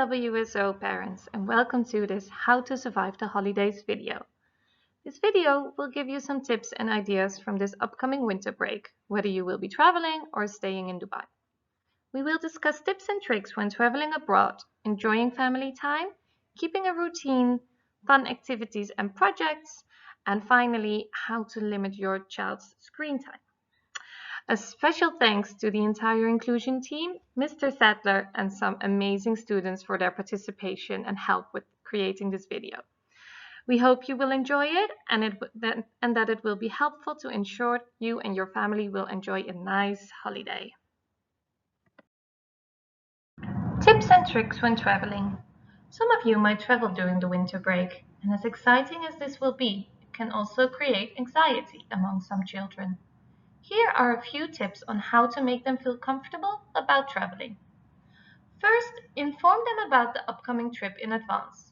WSO parents, and welcome to this How to Survive the Holidays video. This video will give you some tips and ideas from this upcoming winter break, whether you will be traveling or staying in Dubai. We will discuss tips and tricks when traveling abroad, enjoying family time, keeping a routine, fun activities and projects, and finally, how to limit your child's screen time. A special thanks to the entire inclusion team, Mr. Sadler, and some amazing students for their participation and help with creating this video. We hope you will enjoy it and that it will be helpful to ensure you and your family will enjoy a nice holiday. Tips and tricks when traveling. Some of you might travel during the winter break, and as exciting as this will be, it can also create anxiety among some children. Here are a few tips on how to make them feel comfortable about traveling. First, inform them about the upcoming trip in advance.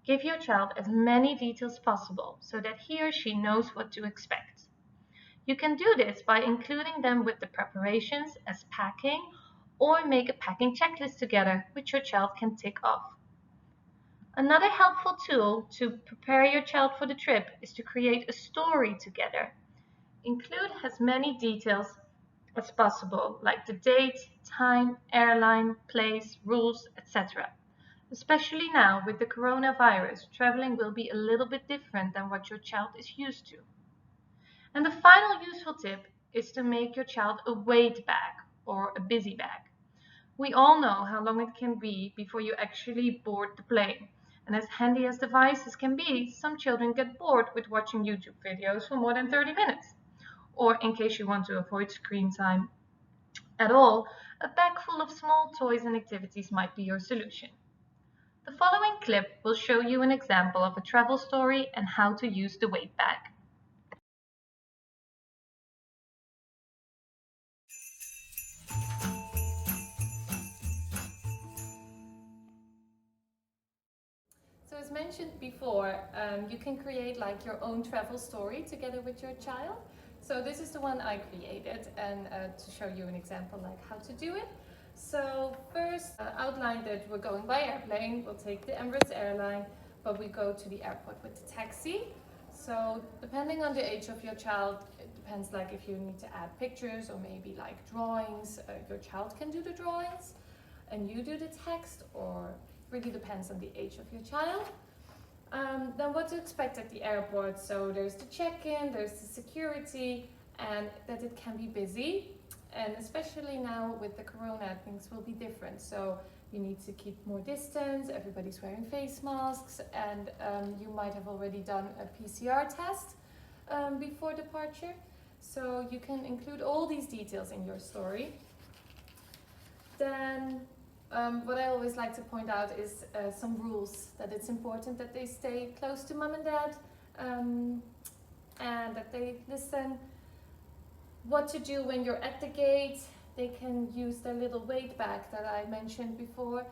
Give your child as many details possible so that he or she knows what to expect. You can do this by including them with the preparations as packing or make a packing checklist together which your child can tick off. Another helpful tool to prepare your child for the trip is to create a story together. Include as many details as possible, like the date, time, airline, place, rules, etc. Especially now with the coronavirus, traveling will be a little bit different than what your child is used to. And the final useful tip is to make your child a weight bag or a busy bag. We all know how long it can be before you actually board the plane. And as handy as devices can be, some children get bored with watching YouTube videos for more than 30 minutes. Or in case you want to avoid screen time at all, a bag full of small toys and activities might be your solution. The following clip will show you an example of a travel story and how to use the weight bag. So as mentioned before, you can create like your own travel story together with your child. So this is the one I created, and to show you an example like how to do it. So first, outline that we're going by airplane. We'll take the Emirates airline, but we go to the airport with the taxi. So depending on the age of your child, it depends like if you need to add pictures or maybe like drawings. Your child can do the drawings and you do the text, or really depends on the age of your child. Then what to expect at the airport. So there's the check-in, there's the security, and that it can be busy. And especially now with the corona, things will be different. So you need to keep more distance, everybody's wearing face masks, and you might have already done a PCR test before departure. So you can include all these details in your story. Then what I always like to point out is some rules, that it's important that they stay close to mom and dad, and that they listen. What to do when you're at the gate. They can use their little weight bag that I mentioned before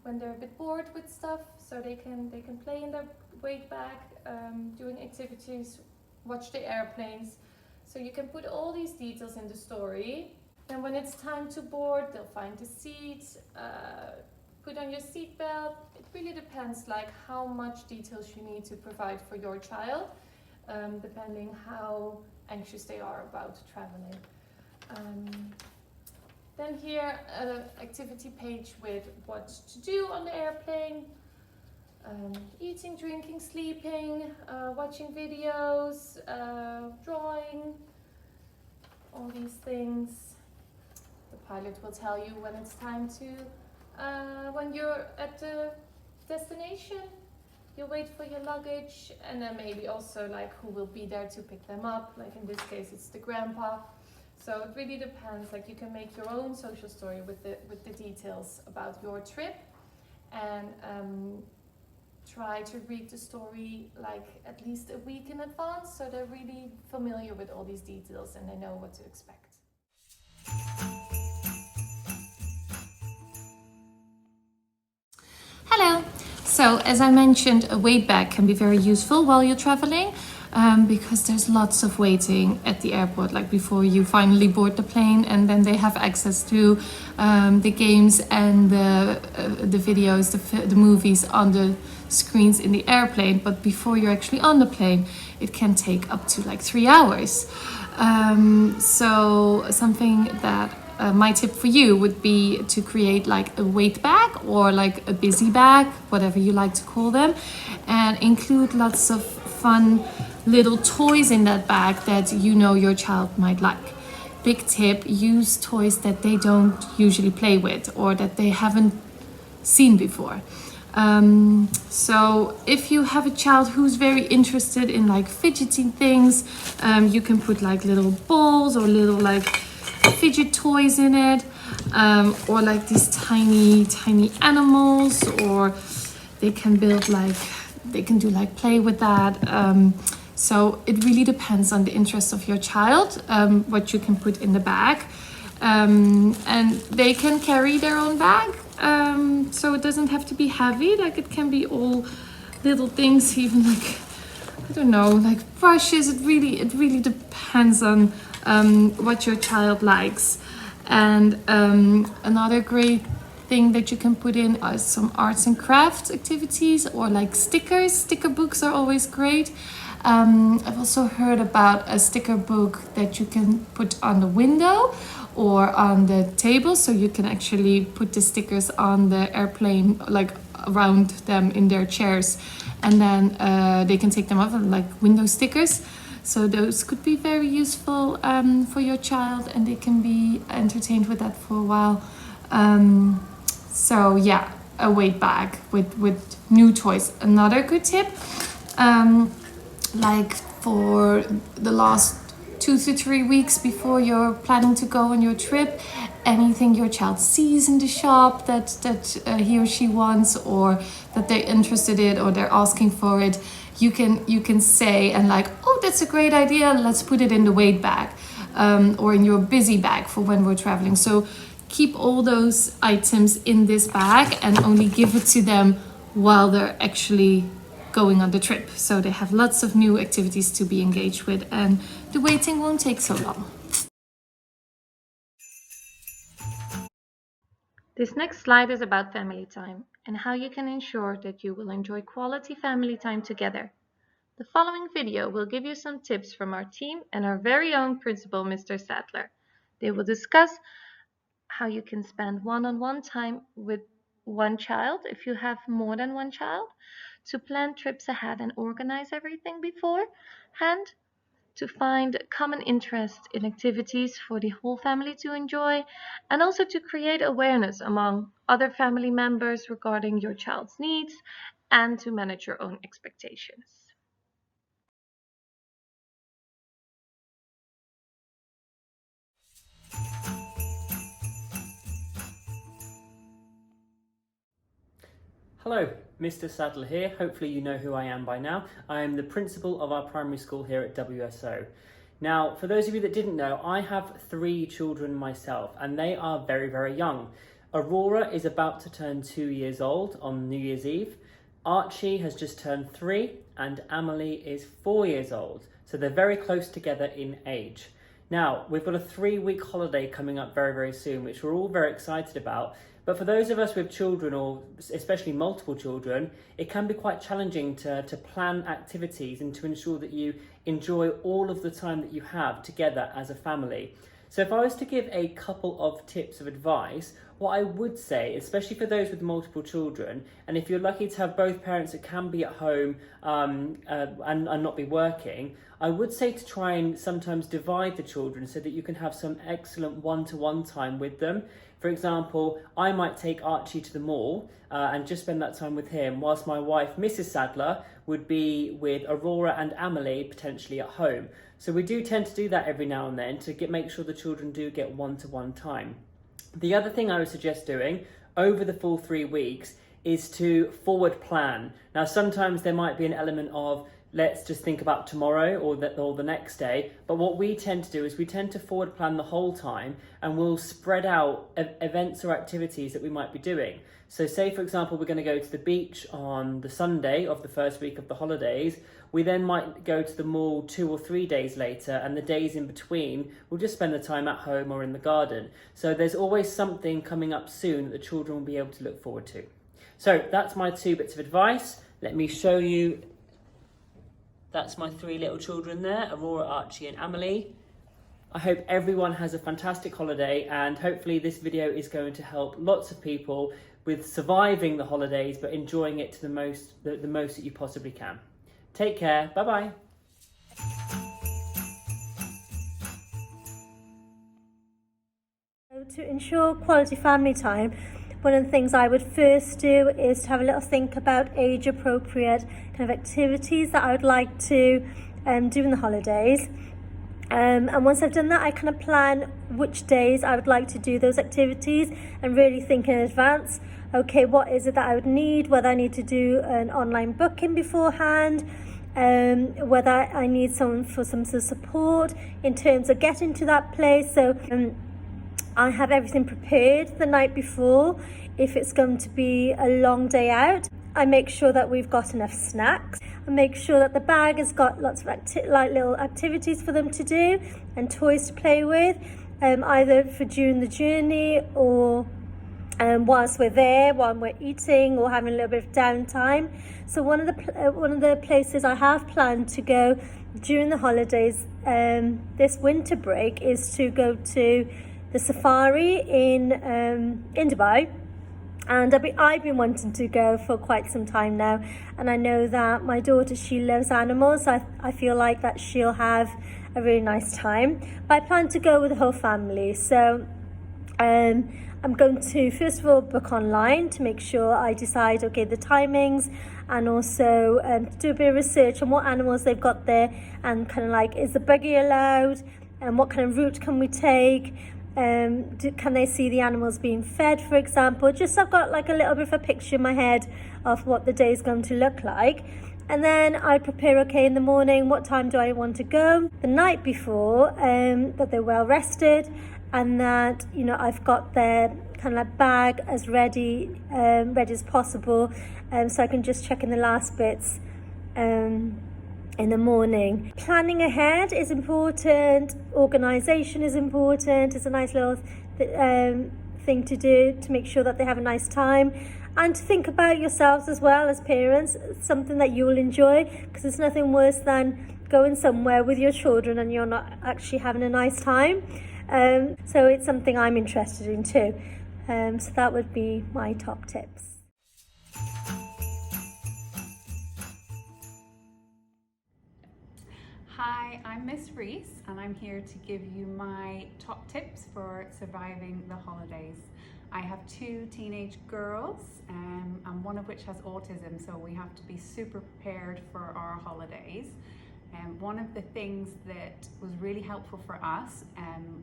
when they're a bit bored with stuff, so they can play in their weight bag, doing activities, watch the airplanes. So you can put all these details in the story. And when it's time to board, they'll find the seats, put on your seatbelt. It really depends like how much details you need to provide for your child, depending how anxious they are about traveling. Then here, an activity page with what to do on the airplane, eating, drinking, sleeping, watching videos, drawing, all these things. The pilot will tell you when it's time to, when you're at the destination, you wait for your luggage, and then maybe also like who will be there to pick them up. Like in this case, it's the grandpa. So it really depends. Like you can make your own social story with the details about your trip, and try to read the story like at least a week in advance, so they're really familiar with all these details and they know what to expect. Hello! So as I mentioned, a weight bag can be very useful while you're traveling. because there's lots of waiting at the airport, like before you finally board the plane, and then they have access to the games and the videos, the movies on the screens in the airplane. But before you're actually on the plane, it can take up to like 3 hours. So something that my tip for you would be to create like a weight bag or like a busy bag, whatever you like to call them, and include lots of fun little toys in that bag that you know your child might like. Big tip, use toys that they don't usually play with or that they haven't seen before. So if you have a child who's very interested in like fidgeting things, you can put like little balls or little like fidget toys in it, or like these tiny animals, or they can build like, they can do like play with that. So it really depends on the interest of your child, what you can put in the bag. And they can carry their own bag, so it doesn't have to be heavy. Like it can be all little things, even like, I don't know, like brushes. It really depends on what your child likes. And another great thing that you can put in are some arts and crafts activities, or like stickers. Sticker books are always great. I've also heard about a sticker book that you can put on the window or on the table, so you can actually put the stickers on the airplane, like around them in their chairs, and then they can take them off, like window stickers. So those could be very useful for your child, and they can be entertained with that for a while. So yeah, a weight bag with new toys. Another good tip, like for the last 2 to 3 weeks before you're planning to go on your trip, anything your child sees in the shop that he or she wants, or that they're interested in, or they're asking for it, you can say, and like, oh, that's a great idea, let's put it in the weight bag, or in your busy bag for when we're traveling. So keep all those items in this bag and only give it to them while they're actually going on the trip, so they have lots of new activities to be engaged with, and the waiting won't take so long. This next slide is about family time and how you can ensure that you will enjoy quality family time together. The following video will give you some tips from our team and our very own principal, Mr. Sadler. They will discuss how you can spend one-on-one time with one child if you have more than one child, to plan trips ahead and organize everything beforehand, to find common interests in activities for the whole family to enjoy, and also to create awareness among other family members regarding your child's needs, and to manage your own expectations. Hello, Mr. Sadler here. Hopefully you know who I am by now. I am the principal of our primary school here at WSO. Now, for those of you that didn't know, I have 3 children myself, and they are very, very young. Aurora is about to turn 2 years old on New Year's Eve. Archie has just turned 3, and Amelie is 4 years old. So they're very close together in age. Now, we've got a 3-week holiday coming up very, very soon, which we're all very excited about. But for those of us with children, or especially multiple children, it can be quite challenging to plan activities and to ensure that you enjoy all of the time that you have together as a family. So if I was to give a couple of tips of advice, what I would say, especially for those with multiple children, and if you're lucky to have both parents that can be at home and not be working, I would say to try and sometimes divide the children so that you can have some excellent one-to-one time with them. For example, I might take Archie to the mall and just spend that time with him, whilst my wife, Mrs. Sadler, would be with Aurora and Amelie potentially at home. So we do tend to do that every now and then to make sure the children do get one-to-one time. The other thing I would suggest doing over the full 3 weeks is to forward plan. Now, sometimes there might be an element of let's just think about tomorrow or the next day. But what we tend to do is we tend to forward plan the whole time, and we'll spread out events or activities that we might be doing. So say, for example, we're going to go to the beach on the Sunday of the first week of the holidays. We then might go to the mall 2 or 3 days later, and the days in between, we'll just spend the time at home or in the garden. So there's always something coming up soon that the children will be able to look forward to. So that's my 2 bits of advice. Let me show you. That's my 3 little children there, Aurora, Archie and Amelie. I hope everyone has a fantastic holiday, and hopefully this video is going to help lots of people with surviving the holidays but enjoying it to the most that you possibly can. Take care. Bye-bye. To ensure quality family time, one of the things I would first do is to have a little think about age-appropriate kind of activities that I would like to do in the holidays. And once I've done that, I kind of plan which days I would like to do those activities and really think in advance. Okay, what is it that I would need? Whether I need to do an online booking beforehand, whether I need someone for some sort of support in terms of getting to that place. So I have everything prepared the night before. If it's going to be a long day out, I make sure that we've got enough snacks. I make sure that the bag has got lots of little activities for them to do and toys to play with, either for during the journey or whilst we're there, while we're eating or having a little bit of downtime. So one of the places I have planned to go during the holidays this winter break is to go to the safari in Dubai. And I've been wanting to go for quite some time now, and I know that my daughter, she loves animals, so I feel like that she'll have a really nice time. But I plan to go with the whole family, so I'm going to first of all book online to make sure I decide the timings, and also do a bit of research on what animals they've got there, and kind of like, is the buggy allowed, and what kind of route can we take. Can they see the animals being fed, for example? Just so I've got like a little bit of a picture in my head of what the day is going to look like. And then I prepare, in the morning, what time do I want to go? The night before, that they're well rested, and that, I've got their kind of like bag as ready as possible, so I can just check in the last bits in the morning. Planning ahead is important. Organisation is important. It's a nice little thing to do to make sure that they have a nice time, and to think about yourselves as well as parents. It's something that you will enjoy, because there's nothing worse than going somewhere with your children and you're not actually having a nice time. So it's something I'm interested in too. So that would be my top tips. Hi, I'm Miss Reese, and I'm here to give you my top tips for surviving the holidays. I have 2 teenage girls, and one of which has autism, so we have to be super prepared for our holidays. One of the things that was really helpful for us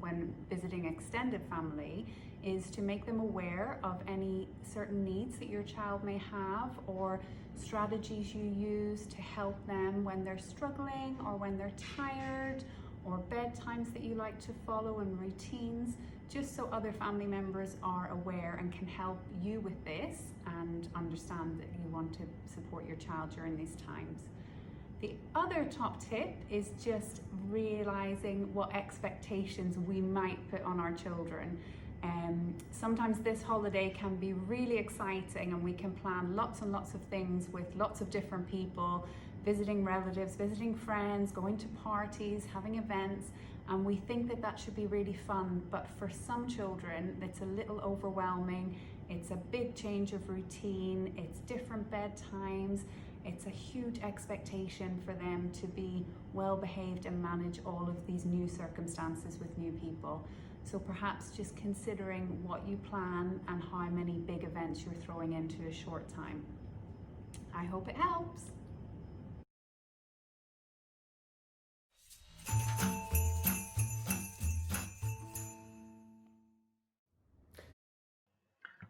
when visiting extended family is to make them aware of any certain needs that your child may have, or strategies you use to help them when they're struggling or when they're tired, or bedtimes that you like to follow and routines, just so other family members are aware and can help you with this and understand that you want to support your child during these times. The other top tip is just realizing what expectations we might put on our children. Sometimes this holiday can be really exciting, and we can plan lots and lots of things with lots of different people, visiting relatives, visiting friends, going to parties, having events, and we think that that should be really fun. But for some children, it's a little overwhelming. It's a big change of routine, it's different bedtimes, it's a huge expectation for them to be well behaved and manage all of these new circumstances with new people. So perhaps just considering what you plan and how many big events you're throwing into a short time. I hope it helps.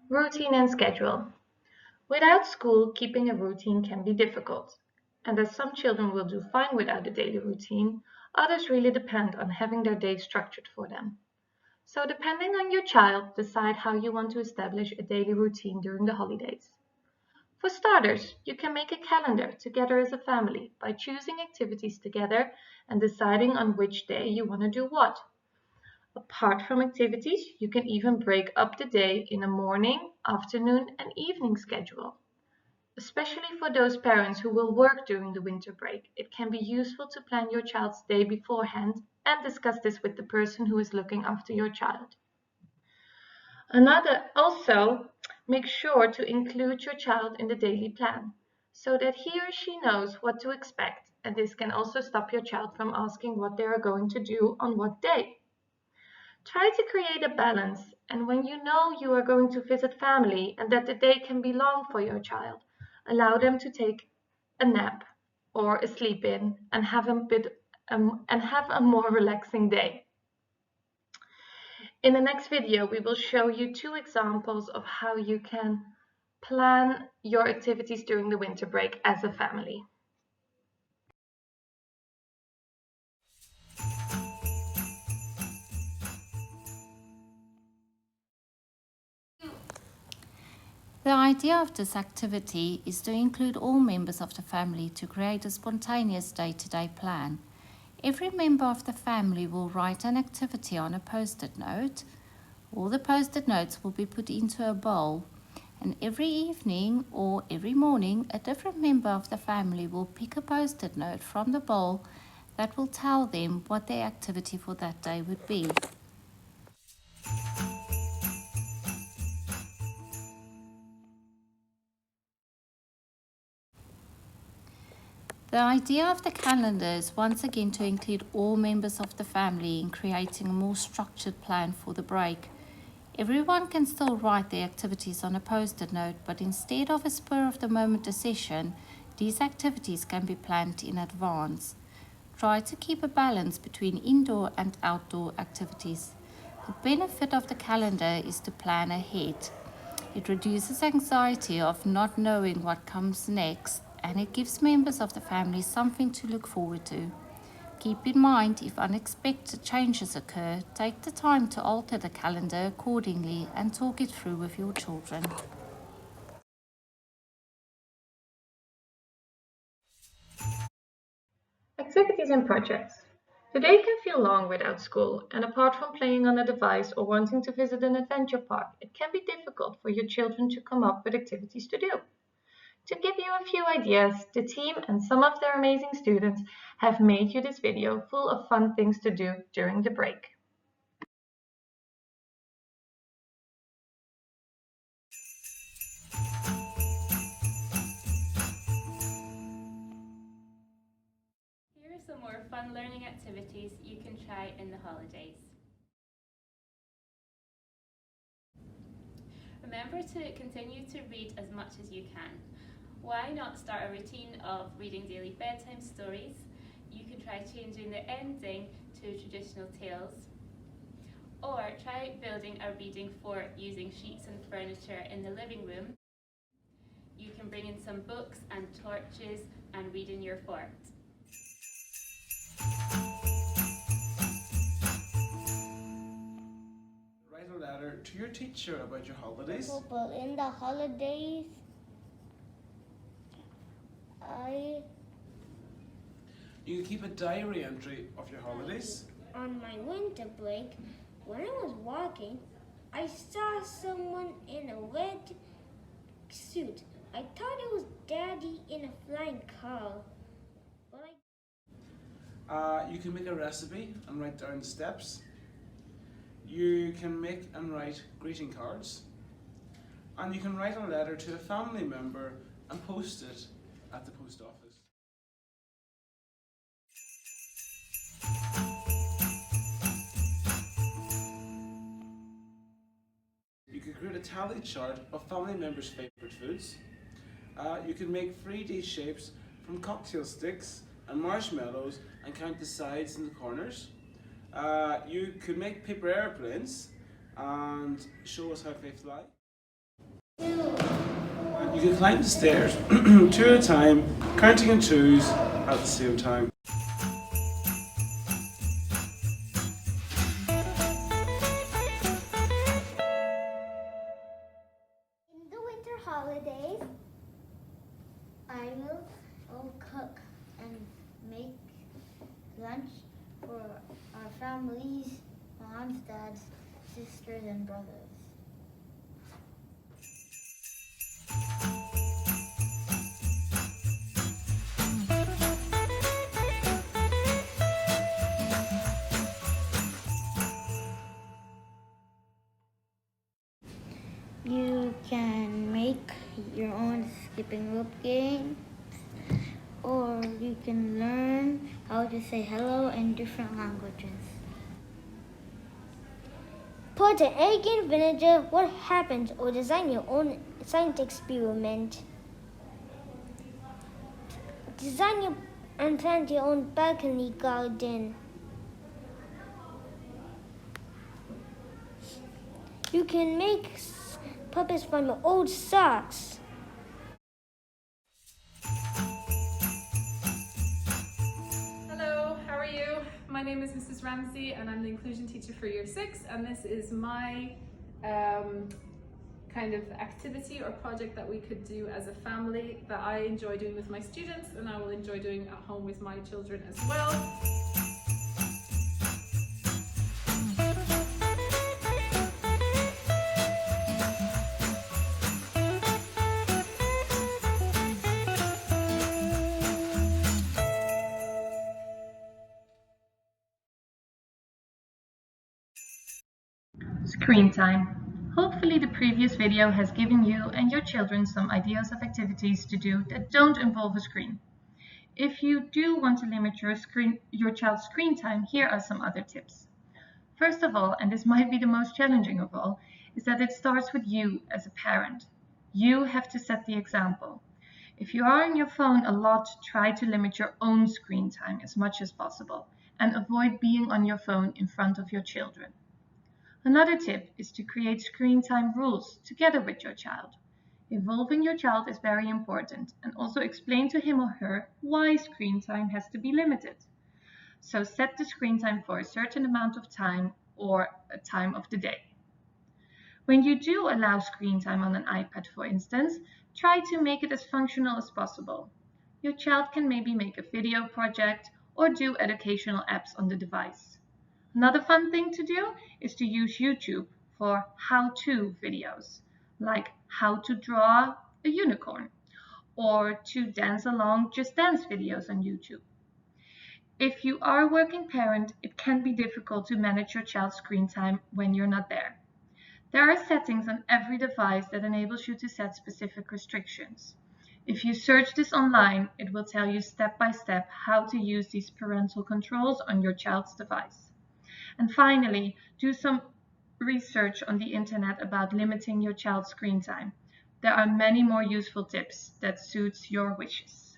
Routine and schedule. Without school, keeping a routine can be difficult. And as some children will do fine without a daily routine, others really depend on having their day structured for them. So depending on your child, decide how you want to establish a daily routine during the holidays. For starters, you can make a calendar together as a family by choosing activities together and deciding on which day you want to do what. Apart from activities, you can even break up the day in a morning, afternoon, and evening schedule. Especially for those parents who will work during the winter break, it can be useful to plan your child's day beforehand and discuss this with the person who is looking after your child. Also, make sure to include your child in the daily plan so that he or she knows what to expect, and this can also stop your child from asking what they are going to do on what day. Try to create a balance, and when you know you are going to visit family and that the day can be long for your child, allow them to take a nap or a sleep in and have a more relaxing day. In the next video, we will show you 2 examples of how you can plan your activities during the winter break as a family. The idea of this activity is to include all members of the family to create a spontaneous day-to-day plan. Every member of the family will write an activity on a post-it note. All the post-it notes will be put into a bowl, and every evening or every morning a different member of the family will pick a post-it note from the bowl that will tell them what their activity for that day would be. The idea of the calendar is once again to include all members of the family in creating a more structured plan for the break. Everyone can still write their activities on a post-it note, but instead of a spur-of-the-moment decision, these activities can be planned in advance. Try to keep a balance between indoor and outdoor activities. The benefit of the calendar is to plan ahead. It reduces anxiety of not knowing what comes next, and it gives members of the family something to look forward to. Keep in mind, if unexpected changes occur, take the time to alter the calendar accordingly and talk it through with your children. Activities and projects. The day can feel long without school, and apart from playing on a device or wanting to visit an adventure park, it can be difficult for your children to come up with activities to do. To give you a few ideas, the team and some of their amazing students have made you this video full of fun things to do during the break. Here are some more fun learning activities you can try in the holidays. Remember to continue to read as much as you can. Why not start a routine of reading daily bedtime stories? You can try changing the ending to traditional tales. Or try building a reading fort using sheets and furniture in the living room. You can bring in some books and torches and read in your fort. Write a letter to your teacher about your holidays. In the holidays, You can keep a diary entry of your holidays. on my winter break, when I was walking, I saw someone in a red suit. I thought it was Daddy in a flying car. But You can make a recipe and write down the steps. You can make and write greeting cards. And you can write a letter to a family member and post it at the post office. You could create a tally chart of family members' favourite foods. You can make 3D shapes from cocktail sticks and marshmallows and count the sides and the corners. You could make paper airplanes and show us how they fly. And you can climb the stairs 2 at a time counting in twos at the same time. In the winter holidays, I will cook and make lunch for our families, moms, dads, sisters, and brothers. You can make your own skipping rope game, or you can learn how to say hello in different languages. Put an egg in vinegar, what happens? Or design your own science experiment. Design and plant your own balcony garden. You can make puppets from your old socks. Hello, how are you? My name is Mrs. Ramsey and I'm the inclusion teacher for year 6, and this is my kind of activity or project that we could do as a family that I enjoy doing with my students, and I will enjoy doing at home with my children as well. Screen time. Hopefully the previous video has given you and your children some ideas of activities to do that don't involve a screen. If you do want to limit your child's screen time, here are some other tips. First of all, and this might be the most challenging of all, is that it starts with you as a parent. You have to set the example. If you are on your phone a lot, try to limit your own screen time as much as possible and avoid being on your phone in front of your children. Another tip is to create screen time rules together with your child. Involving your child is very important, and also explain to him or her why screen time has to be limited. So set the screen time for a certain amount of time or a time of the day. When you do allow screen time on an iPad, for instance, try to make it as functional as possible. Your child can maybe make a video project or do educational apps on the device. Another fun thing to do is to use YouTube for how-to videos, like how to draw a unicorn, or to dance along Just Dance videos on YouTube. If you are a working parent, it can be difficult to manage your child's screen time when you're not there. There are settings on every device that enables you to set specific restrictions. If you search this online, it will tell you step by step how to use these parental controls on your child's device. And finally, do some research on the internet about limiting your child's screen time. There are many more useful tips that suits your wishes.